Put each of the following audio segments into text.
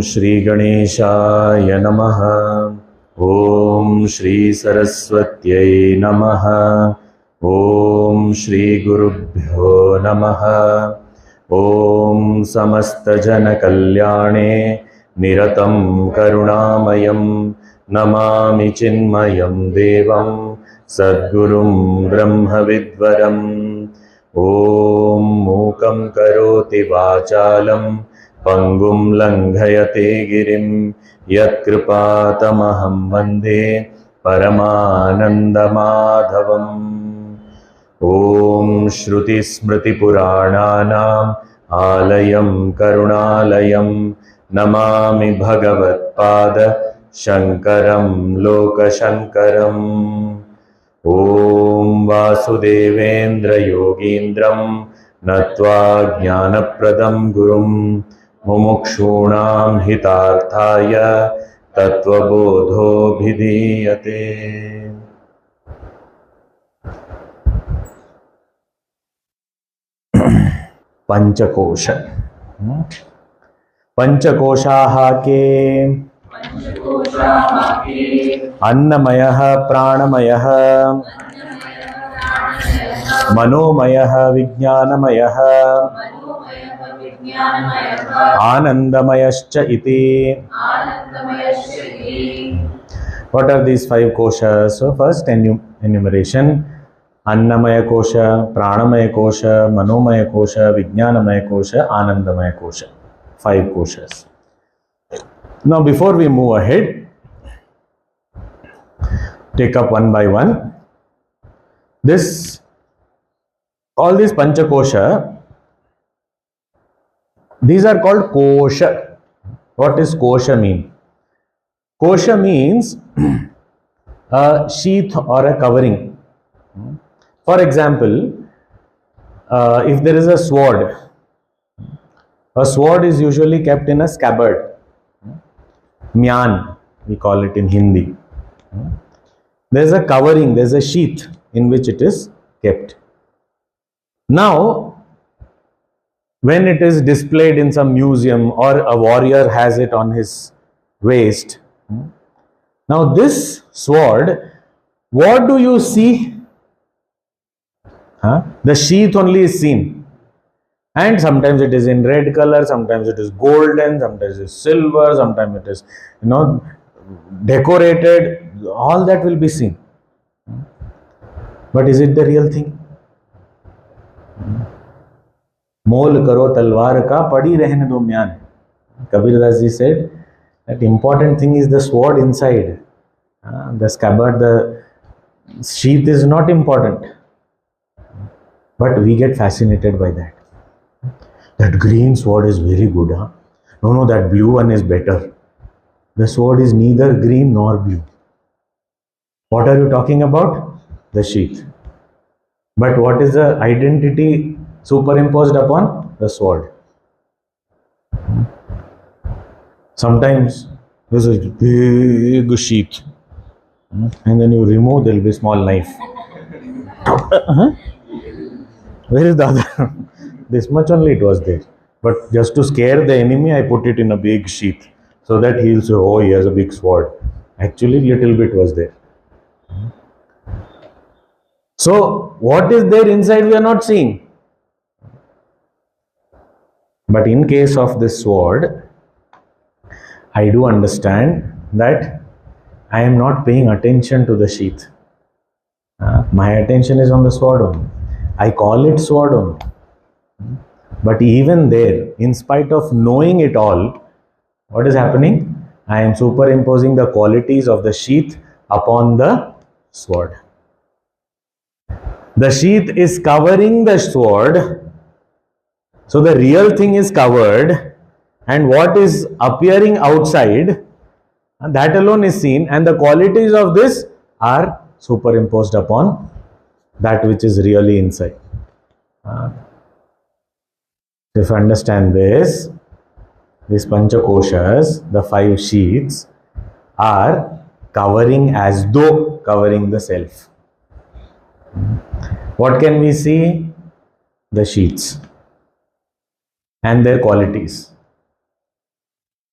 Shri Ganeshaya Namaha. Om Shri Saraswatyai Namaha. Om Shri Gurubhyo Namaha. Om Samasta Jana Kalyane Niratam Karunamayam Namami Chinmayam Devam Sadgurum Brahma Vidvaram. Om Mukam Karoti Vachalam Pangum Langhayate Girim Yat Kripatamaham Vande Paramananda Madhavam. Om Shruti Smriti Purananam Alayam Karunalayam Namami Bhagavat Pada Shankaram Loka Shankaram. Om Vasudevendra Yogindram Natva Jnanapradam Gurum Mumukshunam Hitarthaya Tattvabodho Bhidiyate. पंचकोश पंचकोशाः के अन्नमयः प्राणमयः मनोमयः विज्ञानमयः आनंदमयश्च इति. What are these five koshas? So first enumeration: Annamaya kosha, Pranamaya kosha, Manomaya kosha, Vijnanamaya kosha, Anandamaya kosha. Five koshas. Now before we move ahead, take up one by one. All these pancha kosha, these are called kosha. What does kosha mean? Kosha means a sheath or a covering. For example, if there is a sword is usually kept in a scabbard. Myan, we call it in Hindi. There is a covering, there is a sheath in which it is kept. Now, when it is displayed in some museum or a warrior has it on his waist, now this sword, what do you see? The sheath only is seen, and sometimes it is in red color, sometimes it is golden, sometimes it is silver, sometimes it is decorated. All that will be seen, but is it the real thing? Mol karo talwar ka padi rehne do myan. Kabir Das ji said that important thing is the sword inside. The scabbard, the sheath is not important. But we get fascinated by that. That green sword is very good. No, that blue one is better. The sword is neither green nor blue. What are you talking about? The sheath. But what is the identity superimposed upon? The sword. Sometimes there's a big sheath, and then you remove, there will be a small knife. Where is the other? This much only it was there. But just to scare the enemy, I put it in a big sheath so that he will say, oh, he has a big sword. Actually, little bit was there. So, what is there inside we are not seeing. But in case of this sword, I do understand that I am not paying attention to the sheath. My attention is on the sword only. I call it sword only. But even there, in spite of knowing it all, what is happening? I am superimposing the qualities of the sheath upon the sword. The sheath is covering the sword, so the real thing is covered, and what is appearing outside, that alone is seen, and the qualities of this are superimposed upon that which is really inside. If you understand this, these panchakoshas, the five sheaths, are covering as though covering the self. What can we see? The sheaths and their qualities.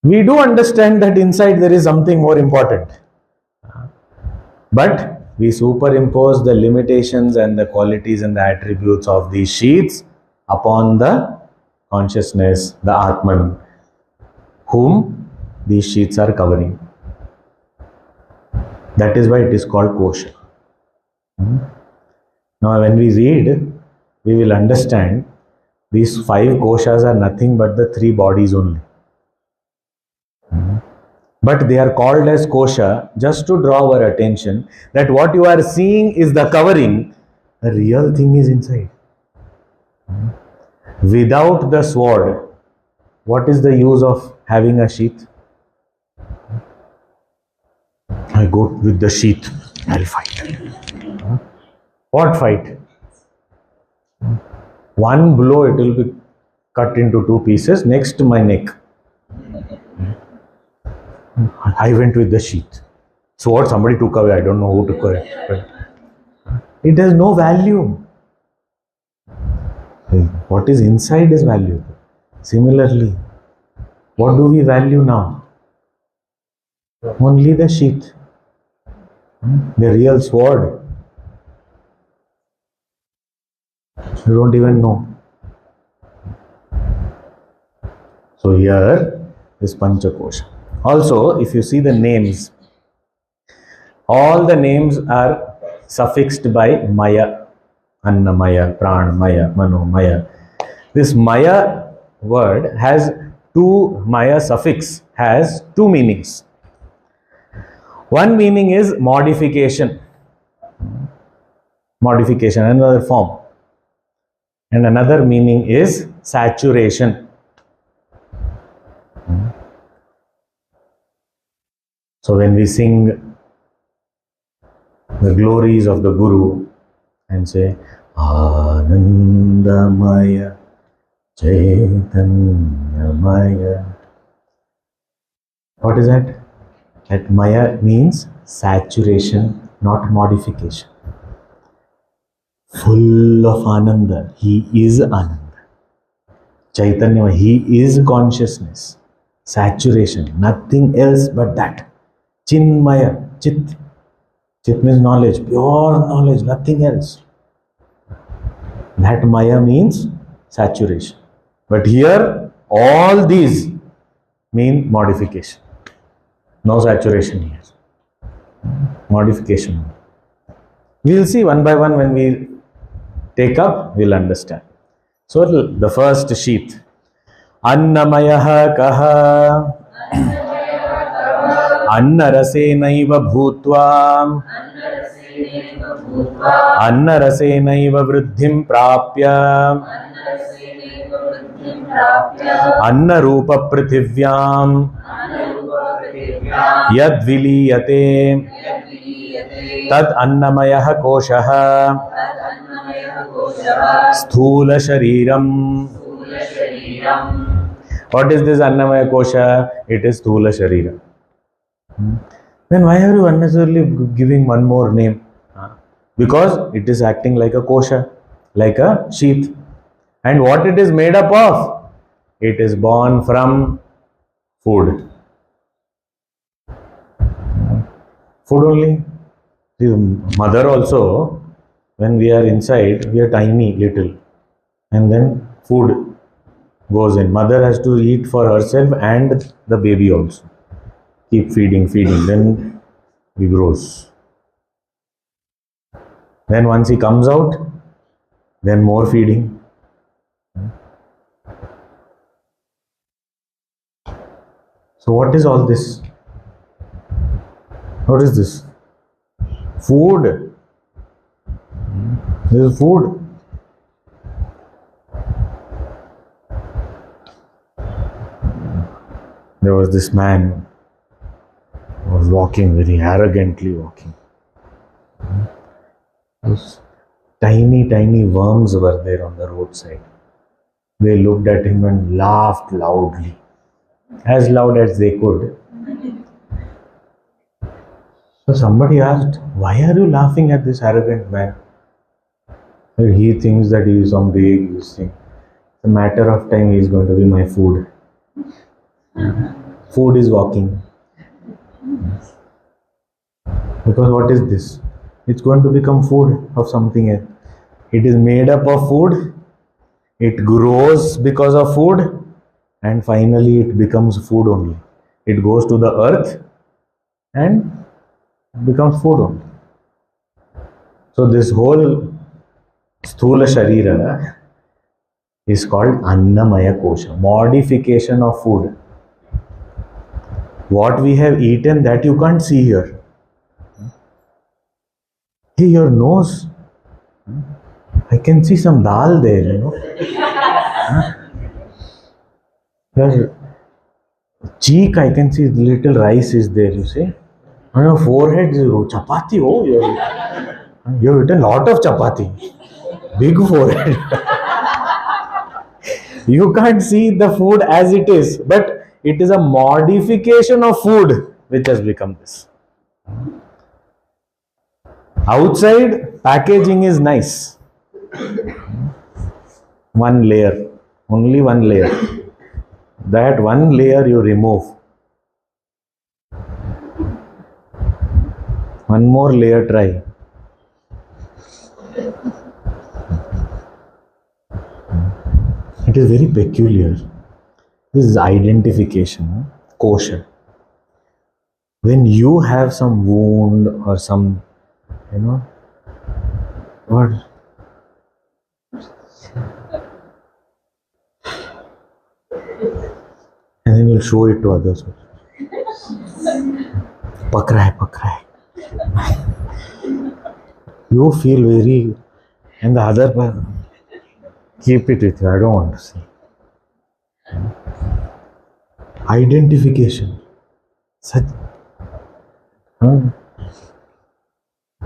We do understand that inside there is something more important. But we superimpose the limitations and the qualities and the attributes of these sheaths upon the consciousness, the Atman, whom these sheaths are covering. That is why it is called kosha. Now, when we read, we will understand these 5 koshas are nothing but the 3 bodies only. But they are called as kosha just to draw our attention that what you are seeing is the covering, the real thing is inside. Without the sword, what is the use of having a sheath? I go with the sheath, I'll fight. What fight? One blow, it will be cut into 2 pieces, next to my neck. I went with the sheath. Sword somebody took away, I don't know who took away. It has no value. What is inside is valuable. Similarly, what do we value now? Only the sheath. The real sword, you don't even know. So here is Panchakosha. Also, if you see the names, all the names are suffixed by Maya. Annamaya, Pranamaya, Manomaya. This Maya word has 2, Maya suffix has 2 meanings. One meaning is modification. Modification, another form. And another meaning is saturation. So when we sing the glories of the Guru and say Anandamaya Chaitanyamaya, what is that? That Maya means saturation, not modification. Full of Ananda, he is Ananda. Chaitanya, he is consciousness. Saturation, nothing else but that. Chinmaya, Chit. Chit means knowledge, pure knowledge, nothing else. That Maya means saturation. But here, all these mean modification. No saturation here. Modification. We will see one by one when we take up, we will understand. So the first sheath. Annamayaha kaha annarasenaiva bhutva annarasenaiva vruddhim prapya annarupa prithivyam yad viliyate tad annamaya kosha sthula shariram. What is this annamaya kosha? It is sthula sharira. Then why are you unnecessarily giving one more name? Because it is acting like a kosha, like a sheath. And what it is made up of? It is born from food. Food only. The mother also, when we are inside, we are tiny little. And then food goes in. Mother has to eat for herself and the baby also. Keep feeding, then he grows. Then once he comes out, then more feeding. So what is all this? What is this? Food. This is food. There was this man who was walking, very arrogantly walking. Those tiny, tiny worms were there on the roadside. They looked at him and laughed loudly, as loud as they could. So somebody asked, why are you laughing at this arrogant man? He thinks that he is some big thing. It's a matter of time he is going to be my food. food is walking. Because what is this? It's going to become food of something else. It is made up of food, it grows because of food, and finally it becomes food only. It goes to the earth and becomes food only. So this whole sthula sharira is called annamaya kosha, modification of food. What we have eaten, that you can't see here. Hey, your nose, I can see some dal there, you know. Your cheek, I can see little rice is there, you see. On your forehead, chapati, oh, you've eaten a lot of chapati. Big forehead. You can't see the food as it is, but it is a modification of food which has become this. Outside, packaging is nice. One layer, only one layer. That one layer you remove. One more layer try. It is very peculiar. This is identification, kosha. When you have some wound or some, you know, what? And then you'll show it to others. Pakra hai. You feel very, and the other person, keep it with you, I don't want to see. Identification. Such.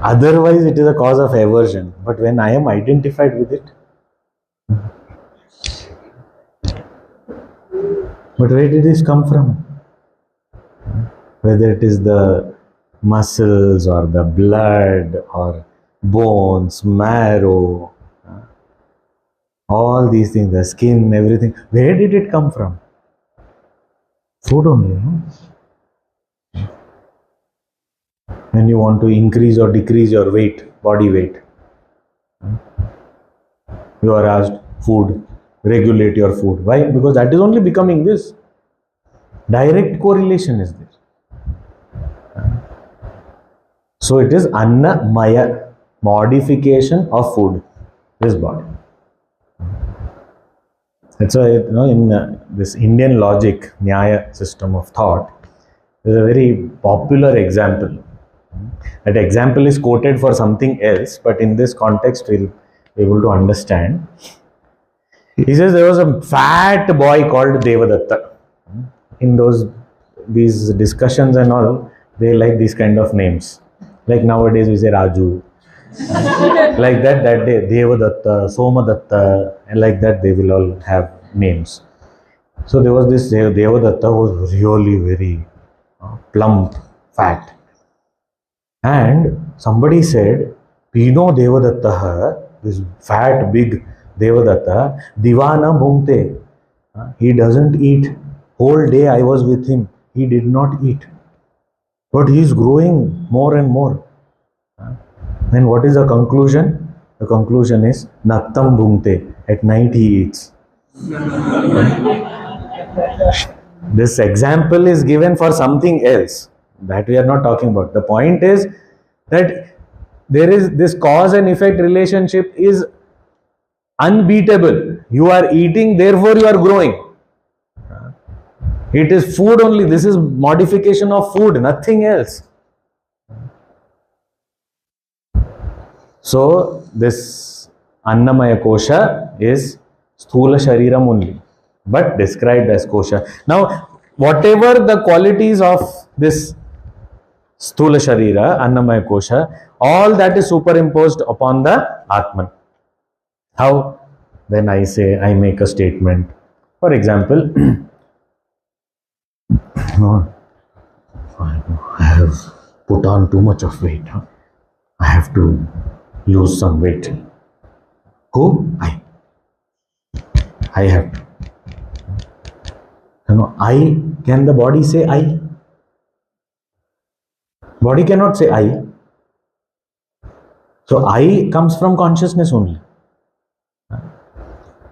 Otherwise, it is a cause of aversion. But when I am identified with it, but where did this come from? Whether it is the muscles or the blood or bones, marrow, all these things, the skin, everything, where did it come from? Food only, no? When you want to increase or decrease your weight, body weight, you are asked, food, regulate your food. Why? Because that is only becoming this. Direct correlation is there. So it is annamaya, modification of food, this body. That's why, you know, in this Indian logic, Nyaya system of thought, there is a very popular example. That example is quoted for something else, but in this context, we'll be able to understand. He says there was a fat boy called Devadatta. In these discussions and all, they like these kind of names. Like nowadays we say Raju. Like that day, Devadatta, Somadatta, and like that they will all have names. So there was this Devadatta who was really very plump, fat. And somebody said, Pino Devadatta, this fat, big Devadatta, Divana Bhumte. He doesn't eat. Whole day I was with him. He did not eat. But he is growing more and more. Then what is the conclusion? The conclusion is Naktam Bhumte. At night he eats. This example is given for something else that we are not talking about. The point is that there is this cause and effect relationship is unbeatable. You are eating, therefore you are growing. It is food only. This is modification of food, nothing else. So this annamaya kosha is sthula shariram only, but described as kosha. Now, whatever the qualities of this sthula sharira, annamaya kosha, all that is superimposed upon the Atman. How? Then I make a statement. For example, I have put on too much of weight. I have to lose some weight. Who? I have to. I Can the body say I? Body cannot say I. So I comes from consciousness only.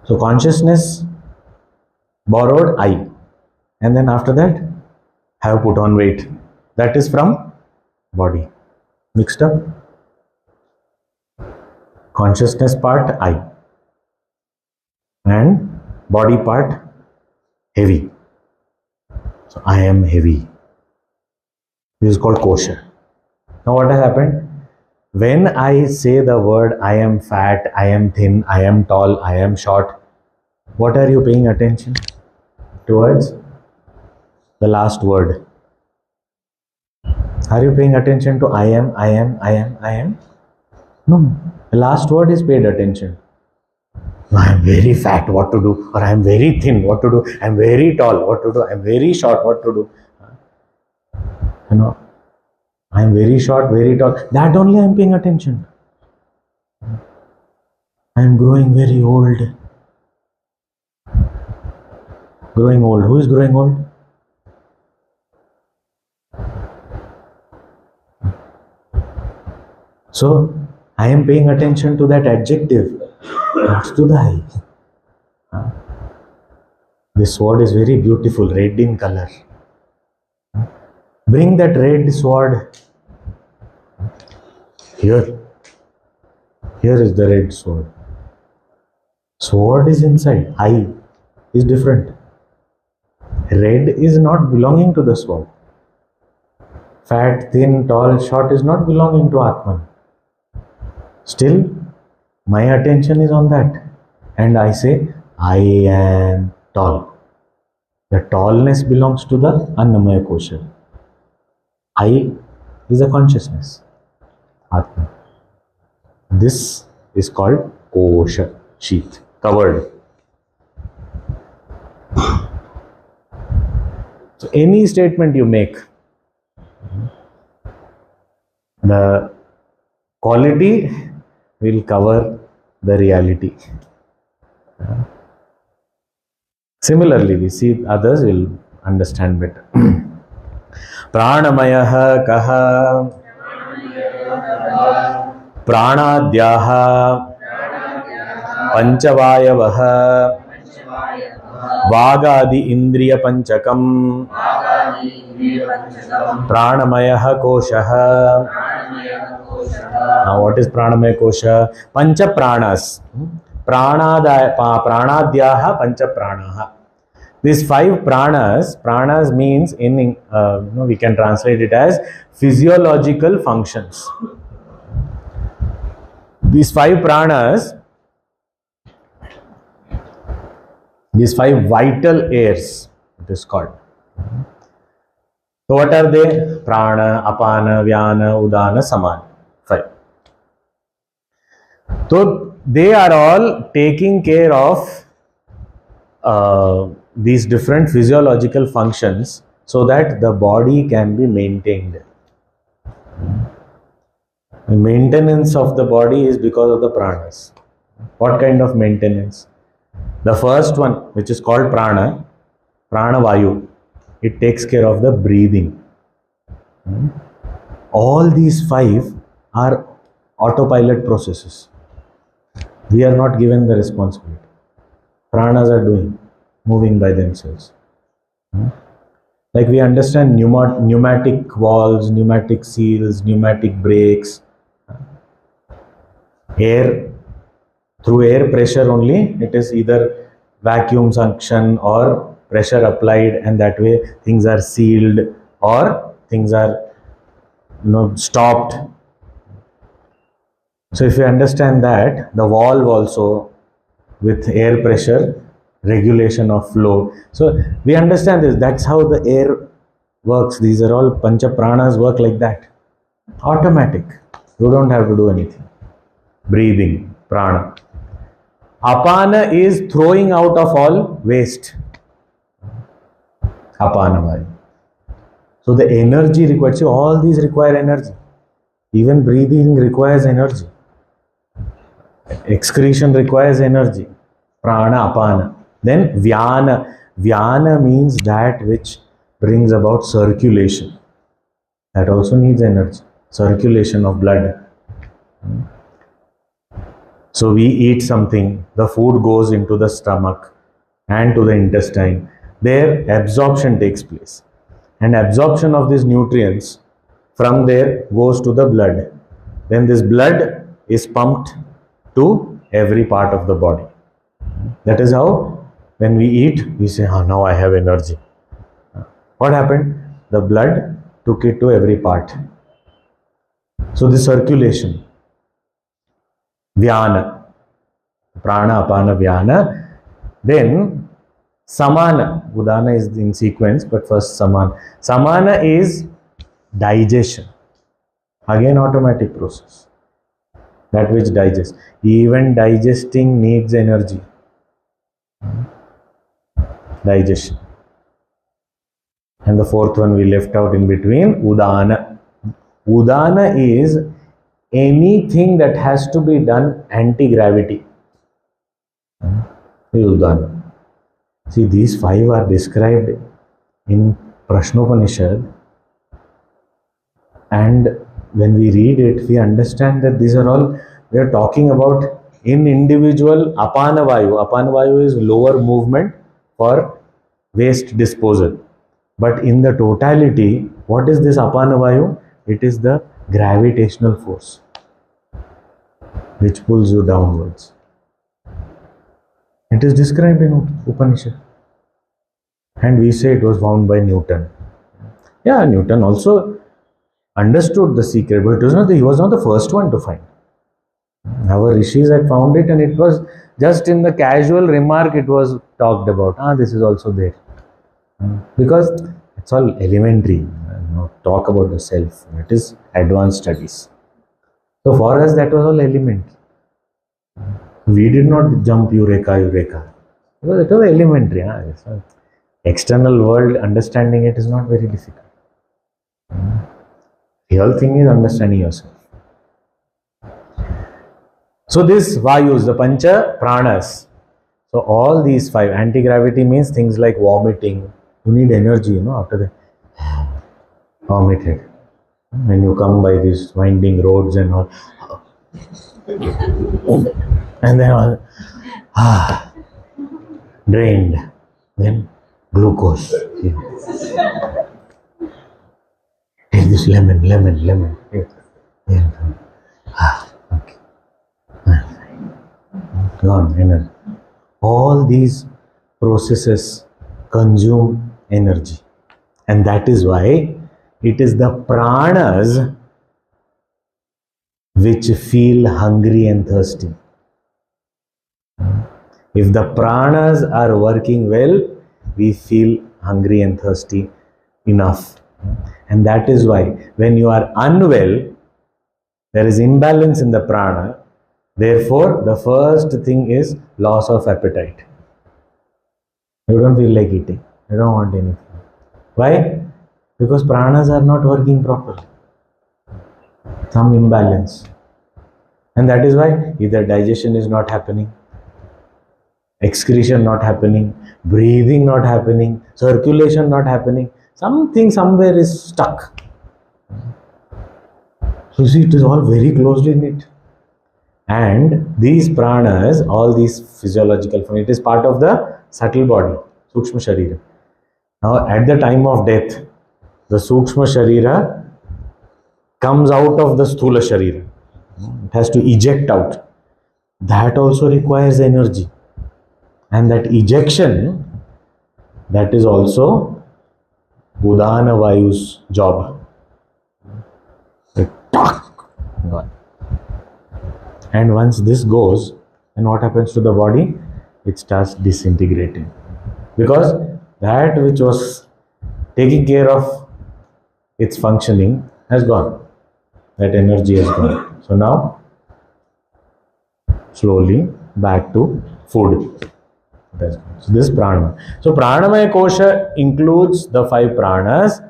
So consciousness borrowed I, and then after that have put on weight. That is from body. Mixed up. Consciousness part I and body part heavy. So I am heavy. This is called kosha. Now what has happened? When I say the word I am fat, I am thin, I am tall, I am short, what are you paying attention towards? The last word. Are you paying attention to I am, I am, I am, I am? No. The last word is paid attention. I am very fat, what to do? Or I am very thin, what to do? I am very tall, what to do? I am very short, what to do? You know, I am very short, very tall. That only I am paying attention. I am growing very old. Growing old. Who is growing old? So, I am paying attention to that adjective, not to the I. This sword is very beautiful, red in color. Bring that red sword here. Here is the red sword. Sword is inside. I is different. Red is not belonging to the sword. Fat, thin, tall, short is not belonging to Atman. Still, my attention is on that. And I say, I am tall. The tallness belongs to the Annamaya Kosha. I is a consciousness. Atma. This is called Kosha, sheath, covered. So any statement you make, the quality will cover the reality. Similarly, we see others will understand better. Pranamayaha kaha pranadyaha panchavayavaha vagadi indriya panchakam pranamayaha koshaha. Now what is pranamaya kosha? Pancha pranas. Pranadyaha pancha pranaha. These 5 pranas means we can translate it as physiological functions. These 5 pranas, these 5 vital airs, it is called. So what are they? Prana, apana, vyana, udana, samana. 5. So they are all taking care of these different physiological functions so that the body can be maintained. The maintenance of the body is because of the pranas. What kind of maintenance? The first one, which is called prana, pranavayu, it takes care of the breathing. All these 5 are autopilot processes. We are not given the responsibility. Pranas are doing, moving by themselves. Like we understand pneumatic valves, pneumatic seals, pneumatic brakes. Air, through air pressure only, it is either vacuum suction or pressure applied, and that way things are sealed or things are stopped. So if you understand that, the valve also with air pressure, regulation of flow. So we understand this. That's how the air works. These are all pancha pranas work like that. Automatic. You don't have to do anything. Breathing, prana. Apana is throwing out of all waste. Apana. So the energy required. See, all these require energy. Even breathing requires energy. Excretion requires energy. Prana, apana. Then vyana. Vyana means that which brings about circulation. That also needs energy. Circulation of blood. So we eat something, the food goes into the stomach and to the intestine. There absorption takes place. And absorption of these nutrients from there goes to the blood. Then this blood is pumped to every part of the body. That is how when we eat, we say, oh, now I have energy. What happened? The blood took it to every part. So the circulation, Vyana, Prana, Apana, Vyana, then Samana, Udana is in sequence, but first Samana. Samana is digestion. Again automatic process. That which digests. Even digesting needs energy. Digestion. And the fourth one we left out in between, Udana. Udana is anything that has to be done anti-gravity. Udana. See, these five are described in Prashnopanishad, and when we read it, we understand that these are all, we are talking about in individual Apana Vayu. Apana Vayu is lower movement for waste disposal. But in the totality, what is this Apana Vayu? It is the gravitational force which pulls you downwards. It is described in Upanishad. And we say it was found by Newton. Yeah, Newton also understood the secret, but he was not the first one to find. Our rishis had found it, and it was just in the casual remark it was talked about. This is also there. Because it's all elementary. Talk about the self. It is advanced studies. So for us that was all elementary. We did not jump Eureka. Because it was elementary. External world, understanding it is not very difficult. Real thing is understanding yourself. So this Vayus, the Pancha Pranas. So all these five, anti-gravity means things like vomiting. You need energy, after the vomited. When you come by these winding roads and all. And then all, drained. Then glucose. Take this lemon. Here. Okay. Gone, energy. All these processes consume energy. And that is why it is the pranas which feel hungry and thirsty. If the pranas are working well, we feel hungry and thirsty enough. And that is why when you are unwell, there is imbalance in the prana. Therefore, the first thing is loss of appetite. You don't feel like eating. You don't want anything. Why? Because pranas are not working properly. Some imbalance. And that is why either digestion is not happening, excretion not happening, breathing not happening, circulation not happening. Something somewhere is stuck. So see, it is all very closely knit. And these pranas, all these physiological phenomena, it is part of the subtle body, Sukshma Sharira. Now at the time of death, the Sukshma Sharira comes out of the Sthula Sharira. It has to eject out. That also requires energy. And that ejection, that is also Udana Vayu's job. Gone. And once this goes, then what happens to the body? It starts disintegrating. Because that which was taking care of its functioning has gone. That energy has gone. So now, slowly back to food. So this prana. So pranamaya kosha includes the five pranas,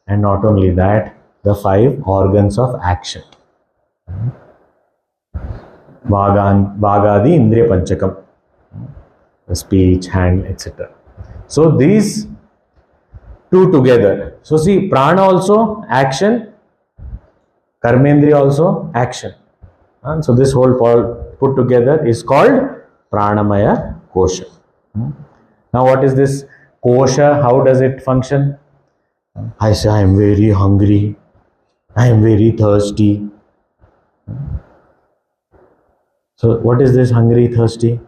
and not only that, the five organs of action. Bhagadi Indriya Panchakam. The speech, hand, etc. So these two together. So see, prana also action, karmendriya also action. And so this whole put together is called pranamaya kosha. Now what is this kosha? How does it function? I say I am very hungry, I am very thirsty. So what is this hungry, thirsty?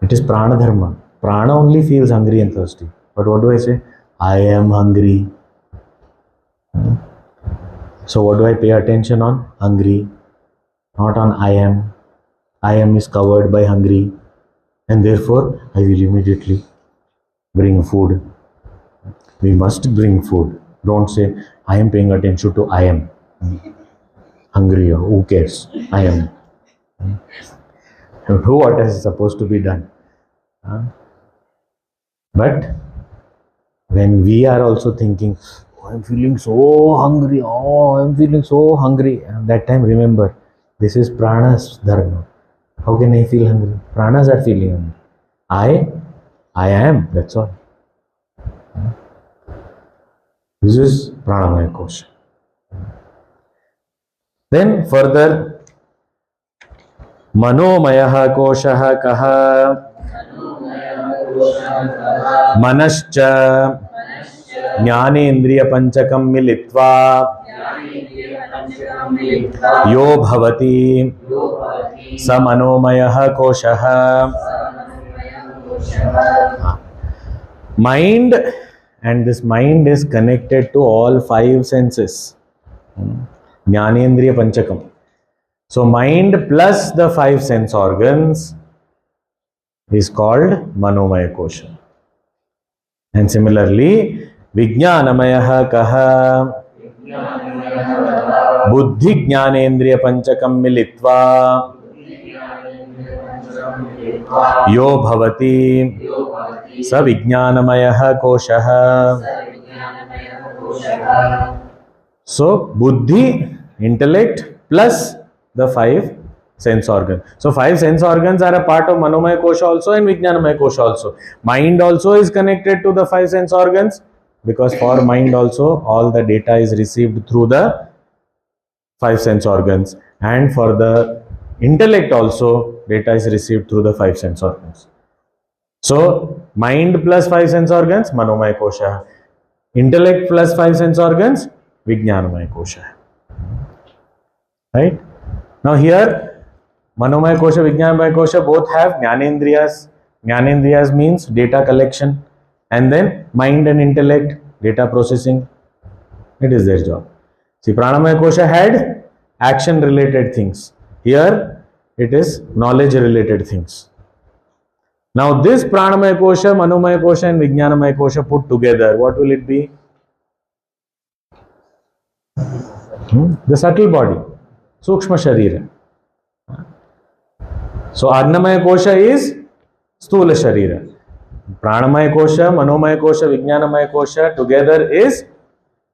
It is prana dharma. Prana only feels hungry and thirsty. But what do I say? I am hungry. So what do I pay attention on? Hungry. Not on I am. I am is covered by hungry. And therefore, I will immediately bring food. We must bring food. Don't say, I am paying attention to I am. Hungry, who cares? I am. What is supposed to be done? But when we are also thinking, oh, I am feeling so hungry, oh, I am feeling so hungry. And that time remember, this is prana's dharma. How can I feel hungry? Pranas are feeling hungry. I am, that's all. This is pranamaya kosha. Then further, manomaya kosha kaha manascha jnanendriya panchakam militva yo bhavati sa manomaya kosha. Mind, and this mind is connected to all five senses. Jnanendriya panchakam. So mind plus the five sense organs is called manomaya kosha. And similarly, vijnanamaya kaha buddhi jnanendriya panchakam militva yo bhavati sa vijnanamaya kosha. So buddhi, intellect plus the five sense organs. So five sense organs are a part of manomaya kosha also and vijnanamaya kosha also. Mind also is connected to the five sense organs, because for mind also all the data is received through the five sense organs, and for the intellect also data is received through the five sense organs. So mind plus five sense organs, manomaya kosha. Intellect plus five sense organs, vijnanamaya kosha. Right? Now here, manomaya kosha, vijnanamaya kosha both have jnanendriyas. Jnanendriyas means data collection, and then mind and intellect, data processing. It is their job. See, pranamaya kosha had action related things. Here, it is knowledge related things. Now this pranamaya kosha, manomaya kosha and vijnanamaya kosha put together, what will it be? The subtle body, sukshma sharira. So annamaya kosha is sthula sharira. Pranamaya kosha, manomaya kosha, vijnanamaya kosha together is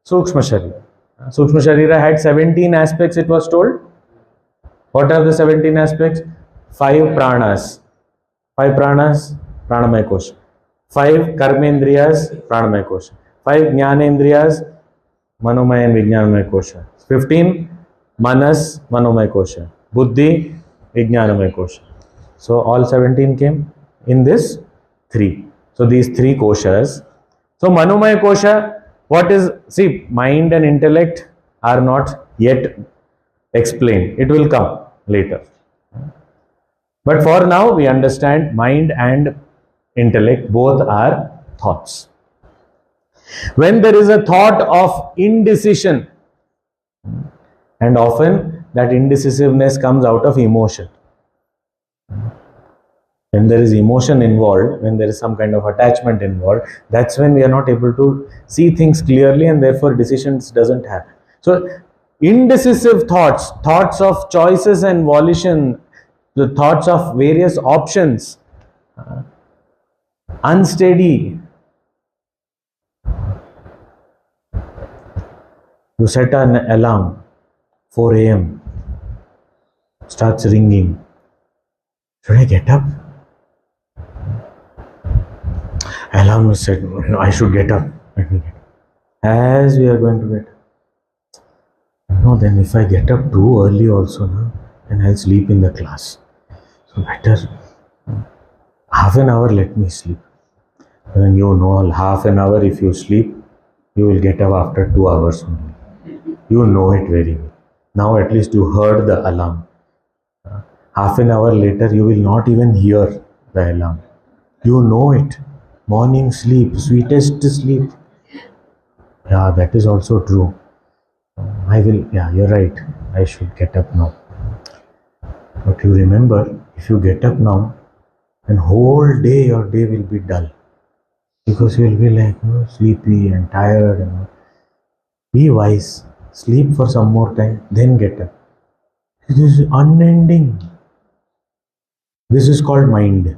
sukshma sharira. Sukshma sharira had 17 aspects, it was told. What are the 17 aspects? 5 pranas. 5 pranas, pranamaya kosha. 5 karmendriyas, pranamaya kosha. 5 jnanendriyas, manomaya and vijnanamaya kosha. 15 manas, manomaya kosha. Buddhi, vijnanamaya kosha. So all 17 came in this 3. So these 3 koshas. So manomaya kosha, what is, see, mind and intellect are not yet explained. It will come later. But for now, we understand mind and intellect both are thoughts. When there is a thought of indecision, and often that indecisiveness comes out of emotion. When there is emotion involved, when there is some kind of attachment involved, that's when we are not able to see things clearly, and therefore decisions doesn't happen. So indecisive thoughts, thoughts of choices and volition, the thoughts of various options, unsteady. You set an alarm, 4 a.m. starts ringing. Should I get up? Alarm said, no, I should get up. As we are going to get up. No, then if I get up too early also, no, then I'll sleep in the class. So better half an hour let me sleep. And you know, half an hour if you sleep, you will get up after 2 hours only. You know it very well. Now at least you heard the alarm. Half an hour later, you will not even hear the alarm. You know it. Morning sleep, sweetest sleep. Yeah, that is also true. Yeah, you're right. I should get up now. But you remember, if you get up now, then whole day your day will be dull. Because you will be like sleepy and tired. Be wise. Sleep for some more time, then get up. It is unending. This is called mind.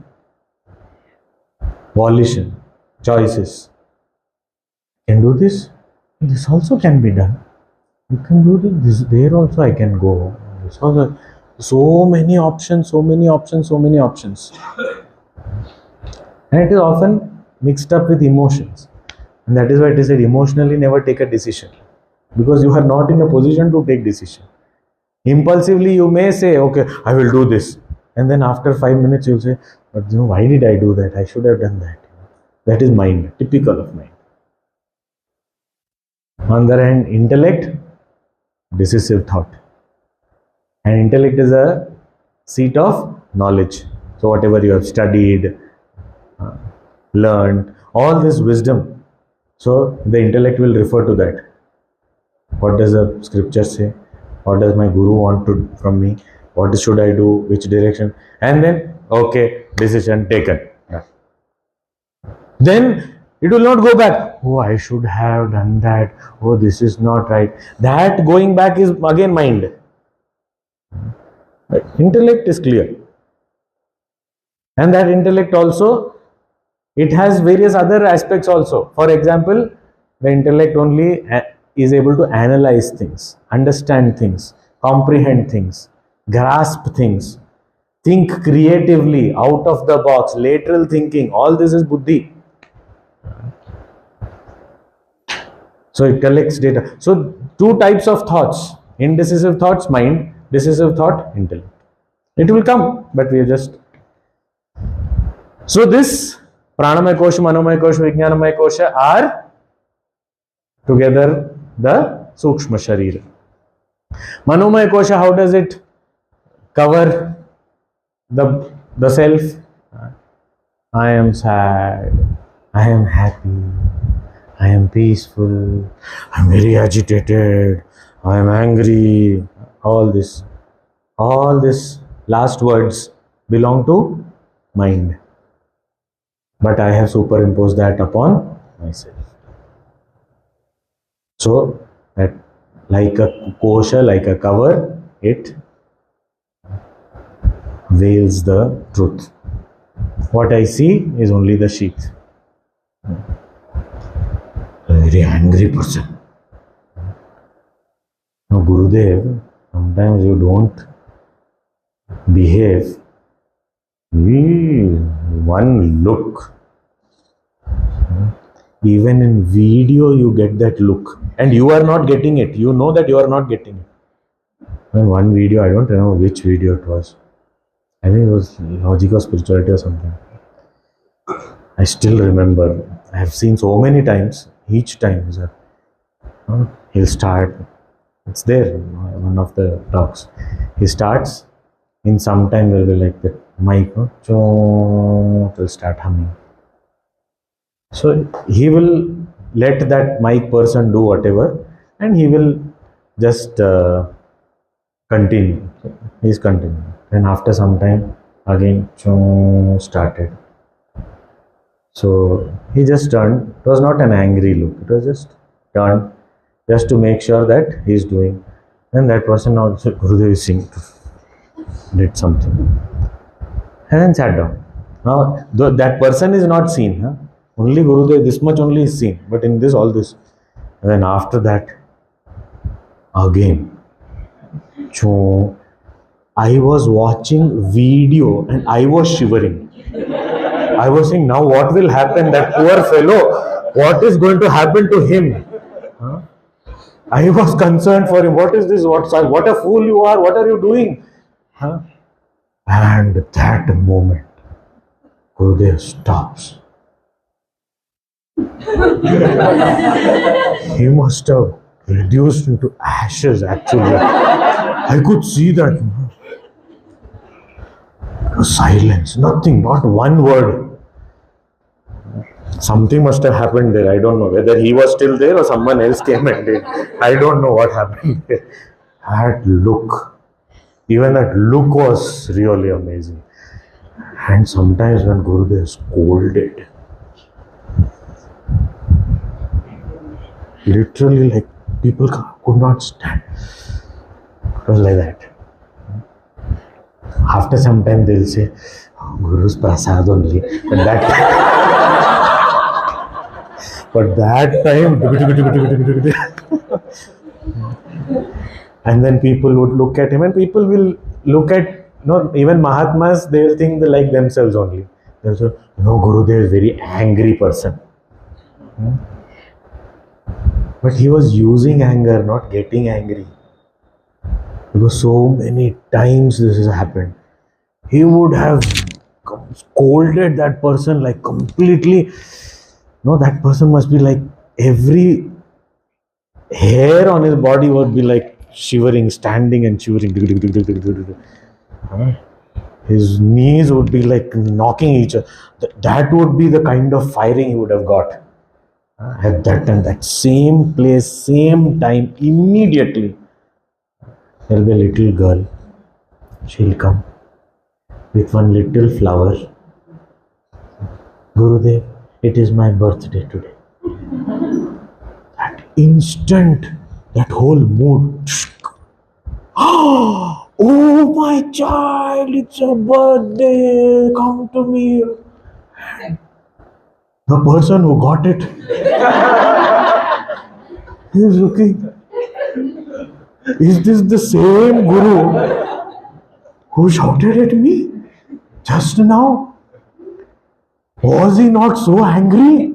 Volition, choices. Can do this. This also can be done. You can do this. There also I can go. This also. So many options, so many options, so many options. And it is often mixed up with emotions. And that is why it is said emotionally never take a decision. Because you are not in a position to take decision. Impulsively you may say, okay, I will do this. And then after 5 minutes you'll say, but why did I do that? I should have done that. That is mind, typical of mind. On the other hand, intellect, decisive thought. And intellect is a seat of knowledge. So whatever you have studied, learned, all this wisdom. So the intellect will refer to that. What does the scripture say? What does my guru want from me? What should I do? Which direction? And then, okay, decision taken. Yeah. Then it will not go back. Oh, I should have done that. Oh, this is not right. That going back is again mind. Right. Intellect is clear. And that intellect also, it has various other aspects also. For example, the intellect only is able to analyze things, understand things, comprehend things, grasp things, think creatively, out of the box, lateral thinking. All this is buddhi. So it collects data. So two types of thoughts. Indecisive thoughts, mind. Decisive thought, intellect. It will come, but we are just... So this pranamaya kosha, manomaya kosha, vijnanamaya kosha are together the sukshma sharira. Manomaya kosha, how does it cover the self? I am sad, I am happy, I am peaceful, I am very agitated, I am angry. All this last words belong to mind. But I have superimposed that upon myself. So that like a kosha, like a cover, it veils the truth. What I see is only the sheath. A very angry person. Now Gurudev, sometimes you don't behave. One look. Even in video you get that look. And you are not getting it. You know that you are not getting it. In one video, I don't remember which video it was. I think it was Logic of Spirituality or something. I still remember. I have seen so many times. Each time he'll start. It's there in one of the talks. He starts. In some time will be like the mic. Will start humming. So he will let that mic person do whatever, and he will just continue. He's continuing. Then after some time, again started. So he just turned. It was not an angry look. It was just turned, just to make sure that he's doing. And that person also, Gurudev Singh, did something, and then sat down. Now that person is not seen. Huh? Only Gurudev, this much only is seen. But in this, all this. And then after that, again, I was watching video and I was shivering. I was saying, now what will happen? That poor fellow, what is going to happen to him? Huh? I was concerned for him. What is this? What a fool you are. What are you doing? Huh? And that moment, Gurudev stops. He must have reduced into ashes, actually. I could see that. Silence, nothing, not one word. Something must have happened there. I don't know whether he was still there or someone else came and did. I don't know what happened there. That look, even that look was really amazing. And sometimes when Gurudev scolded, literally like people could not stand. It was like that. After some time they'll say, oh, Guru's prasad only. But that time, and then people would look at him, and people will look at, even Mahatmas, they'll think they like themselves only. They'll say, no, Gurudev is a very angry person. But he was using anger, not getting angry. Because so many times this has happened. He would have scolded that person like completely. No, that person must be like, every hair on his body would be like shivering, standing and shivering. His knees would be like knocking each other. That would be the kind of firing he would have got. At that time, that same place, same time, immediately, there will be a little girl. She'll come with one little flower. Gurudev, it is my birthday today. That instant, that whole mood. Oh my child, it's your birthday, come to me. The person who got it, he is looking. Is this the same Guru who shouted at me just now? Was he not so angry?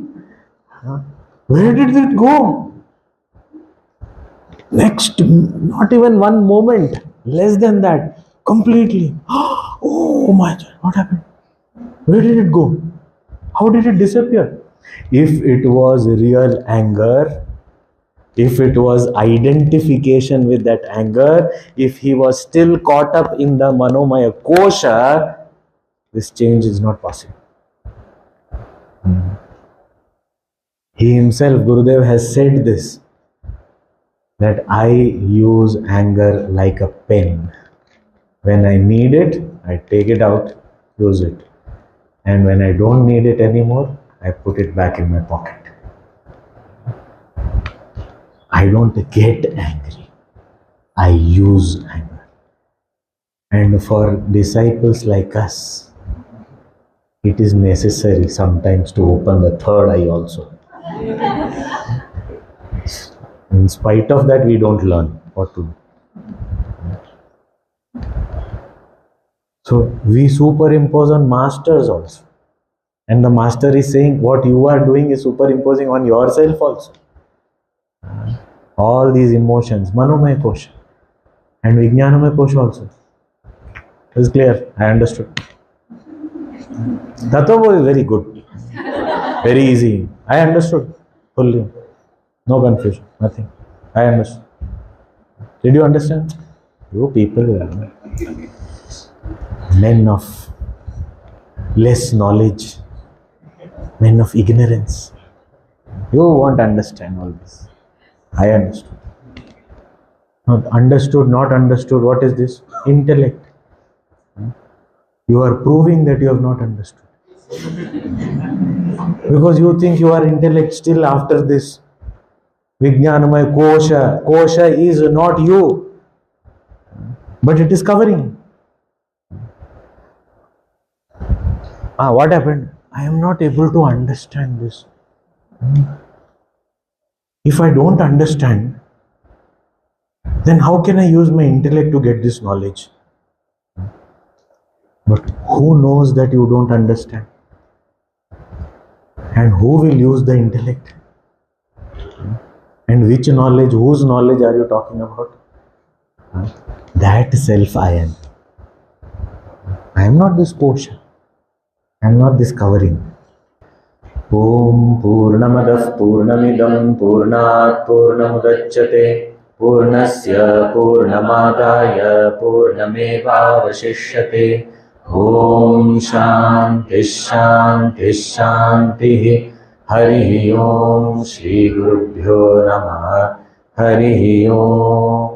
Where did it go? Next, not even one moment, less than that, completely. Oh my God, what happened? Where did it go? How did it disappear? If it was real anger, if it was identification with that anger, if he was still caught up in the Manomaya Kosha, this change is not possible. He himself, Gurudev, has said this, that I use anger like a pen. When I need it, I take it out, use it. And when I don't need it anymore, I put it back in my pocket. I don't get angry. I use anger. And for disciples like us, it is necessary sometimes to open the third eye also. In spite of that, we don't learn what to do. So we superimpose on masters also. And the master is saying what you are doing is superimposing on yourself also. All these emotions, Manomaya Kosha and Vijnanamaya Kosha also. It's clear, I understood. Tattvabodha is very good, very easy. I understood fully. No confusion, nothing. I understood. Did you understand? You people are men of less knowledge, men of ignorance. You won't understand all this. I understood. Not understood, not understood. What is this? Intellect. You are proving that you have not understood. Because you think you are intellect still after this. Vijnanamaya Kosha. Kosha is not you. But it is covering. What happened? I am not able to understand this. If I don't understand, then how can I use my intellect to get this knowledge? But who knows that you don't understand? And who will use the intellect? And which knowledge, whose knowledge are you talking about? That self I am. I am not this portion. I am not this covering. Om Purnamadah Purnamidam Purnat Purnamudachyate Purnasya Purnamadaya Purnameva Vashishyate. Om Shanti Shanti Shanti. Hari Om Shri Gurubhyo Namah. Hari Om.